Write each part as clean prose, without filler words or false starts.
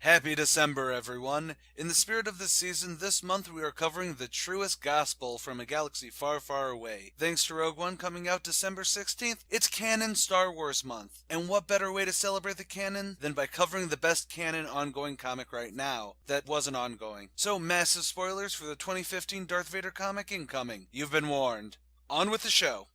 Happy December, everyone! In the spirit of this season, this month we are covering the truest gospel from a galaxy far, far away. Thanks to Rogue One coming out December 16th, it's Canon Star Wars month. And what better way to celebrate the canon than by covering the best canon ongoing comic right now that wasn't ongoing. So massive spoilers for the 2015 Darth Vader comic incoming. You've been warned. On with the show!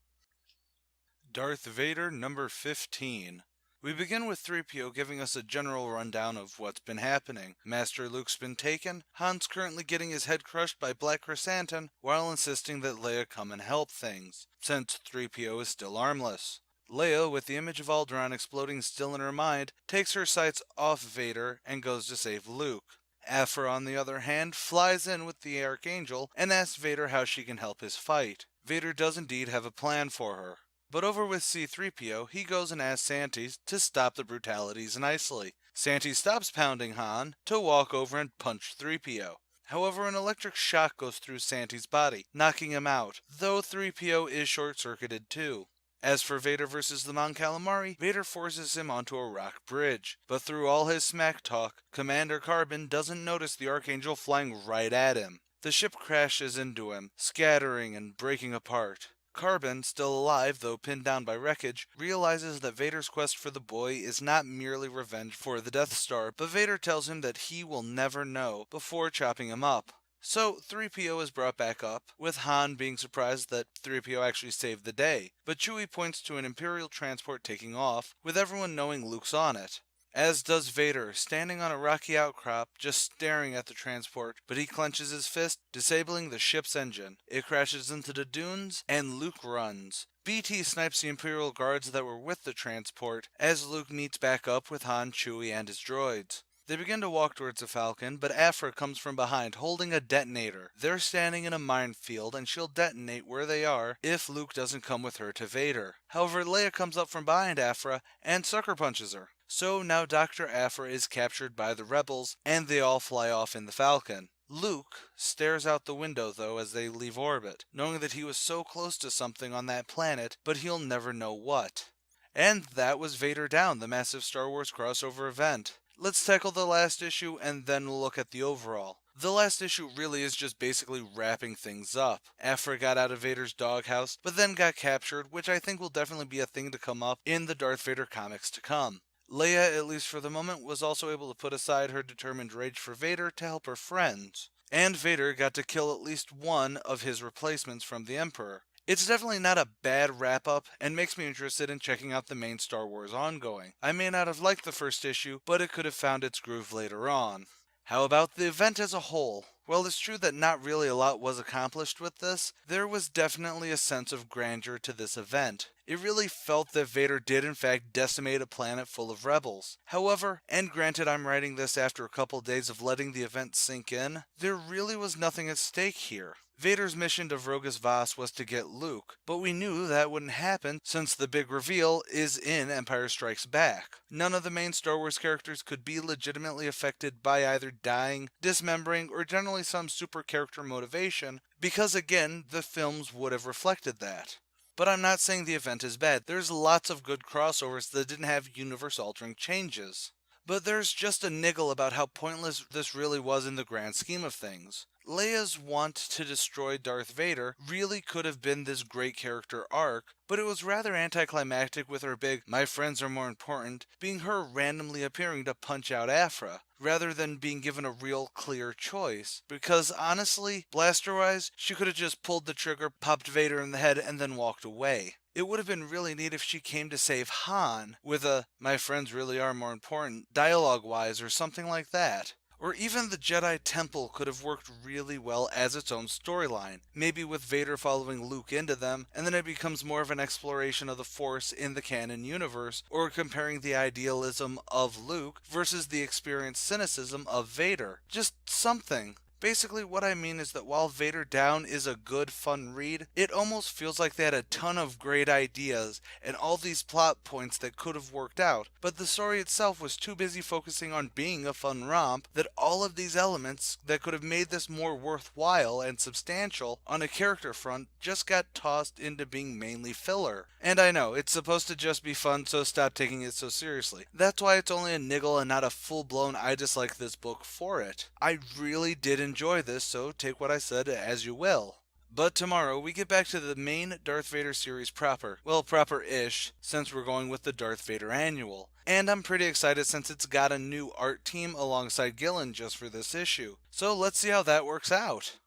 Darth Vader number 15. We begin with 3PO giving us a general rundown of what's been happening. Master Luke's been taken, Han's currently getting his head crushed by Black Chrysanthemum while insisting that Leia come and help things, since 3PO is still armless. Leia, with the image of Alderaan exploding still in her mind, takes her sights off Vader and goes to save Luke. Aphra, on the other hand, flies in with the Archangel and asks Vader how she can help his fight. Vader does indeed have a plan for her. But over with C-3PO, he goes and asks Santi to stop the brutalities nicely. Santi stops pounding Han to walk over and punch 3PO. However, an electric shock goes through Santi's body, knocking him out, though 3PO is short-circuited too. As for Vader versus the Mon Calamari, Vader forces him onto a rock bridge. But through all his smack talk, Commander Carbon doesn't notice the Archangel flying right at him. The ship crashes into him, scattering and breaking apart. Carbon, still alive though pinned down by wreckage, realizes that Vader's quest for the boy is not merely revenge for the Death Star, but Vader tells him that he will never know before chopping him up. So 3PO is brought back up, with Han being surprised that 3PO actually saved the day, but Chewie points to an Imperial transport taking off, with everyone knowing Luke's on it. As does Vader, standing on a rocky outcrop, just staring at the transport, but he clenches his fist, disabling the ship's engine. It crashes into the dunes, and Luke runs. BT snipes the Imperial guards that were with the transport, as Luke meets back up with Han, Chewie, and his droids. They begin to walk towards the Falcon, but Aphra comes from behind, holding a detonator. They're standing in a minefield, and she'll detonate where they are if Luke doesn't come with her to Vader. However, Leia comes up from behind Aphra and sucker punches her. So now Dr. Aphra is captured by the rebels, and they all fly off in the Falcon. Luke stares out the window though as they leave orbit, knowing that he was so close to something on that planet, but he'll never know what. And that was Vader Down, the massive Star Wars crossover event. Let's tackle the last issue and then look at the overall. The last issue really is just basically wrapping things up. Aphra got out of Vader's doghouse, but then got captured, which I think will definitely be a thing to come up in the Darth Vader comics to come. Leia, at least for the moment, was also able to put aside her determined rage for Vader to help her friends. And Vader got to kill at least one of his replacements from the Emperor. It's definitely not a bad wrap-up, and makes me interested in checking out the main Star Wars ongoing. I may not have liked the first issue, but it could have found its groove later on. How about the event as a whole? While it's true that not really a lot was accomplished with this, there was definitely a sense of grandeur to this event. It really felt that Vader did in fact decimate a planet full of rebels. However, and granted I'm writing this after a couple days of letting the event sink in, there really was nothing at stake here. Vader's mission to Vrogas Vas was to get Luke, but we knew that wouldn't happen since the big reveal is in Empire Strikes Back. None of the main Star Wars characters could be legitimately affected by either dying, dismembering, or generally some super character motivation, because again, the films would have reflected that. But I'm not saying the event is bad. There's lots of good crossovers that didn't have universe-altering changes. But there's just a niggle about how pointless this really was in the grand scheme of things. Leia's want to destroy Darth Vader really could have been this great character arc, but it was rather anticlimactic with her big "my friends are more important" being her randomly appearing to punch out Aphra, rather than being given a real clear choice. Because honestly, blaster-wise, she could have just pulled the trigger, popped Vader in the head, and then walked away. It would have been really neat if she came to save Han with a "my friends really are more important" dialogue-wise or something like that. Or even the Jedi Temple could have worked really well as its own storyline, maybe with Vader following Luke into them, and then it becomes more of an exploration of the Force in the canon universe, or comparing the idealism of Luke versus the experienced cynicism of Vader. Just something. Basically, what I mean is that while Vader Down is a good, fun read, it almost feels like they had a ton of great ideas and all these plot points that could have worked out, but the story itself was too busy focusing on being a fun romp that all of these elements that could have made this more worthwhile and substantial on a character front just got tossed into being mainly filler. And I know, it's supposed to just be fun, so stop taking it so seriously. That's why it's only a niggle and not a full-blown I dislike this book for it. I really did enjoy this, so take what I said as you will. But tomorrow, we get back to the main Darth Vader series proper. Well, proper-ish, since we're going with the Darth Vader Annual. And I'm pretty excited since it's got a new art team alongside Gillen just for this issue. So let's see how that works out.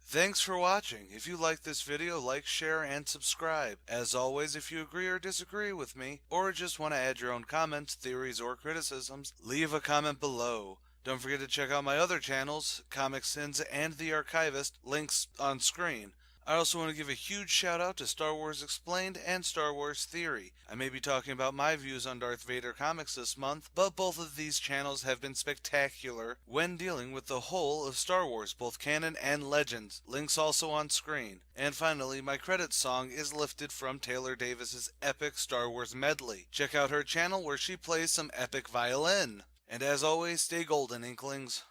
Thanks for watching. If you liked this video, like, share, and subscribe. As always, if you agree or disagree with me, or just want to add your own comments, theories, or criticisms, leave a comment below. Don't forget to check out my other channels, ComicSins and The Archivist, links on screen. I also want to give a huge shout out to Star Wars Explained and Star Wars Theory. I may be talking about my views on Darth Vader comics this month, but both of these channels have been spectacular when dealing with the whole of Star Wars, both canon and legends. Links also on screen. And finally, my credits song is lifted from Taylor Davis's epic Star Wars medley. Check out her channel where she plays some epic violin. And as always, stay golden, Inklings.